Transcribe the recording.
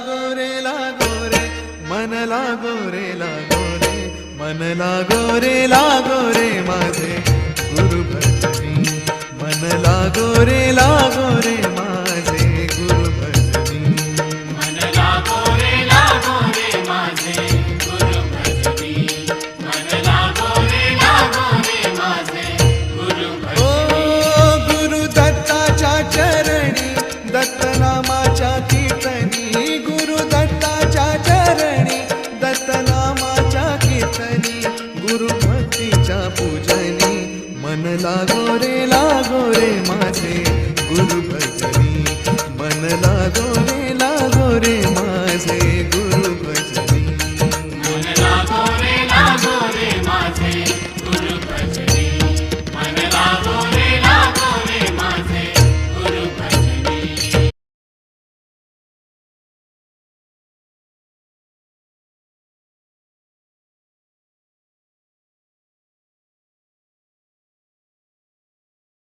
लागो रे मन लागो रे मन लागो रे माझे गुरु भजनी मन लागो रे माझे गुरु भजनी मन लागो रे माझे गुरु भजनी मन लागो रे माझे गुरु भजनी ओ गुरु दत्ताच्या चरणी दत्तनामाच्या कीर्तनी गुरु दत्ताच्या चरणी दत्तनामाच्या कीर्तनी गुरु भक्तीच्या पूजनी मन लागो रे माझे गुरु भजनी मन लागो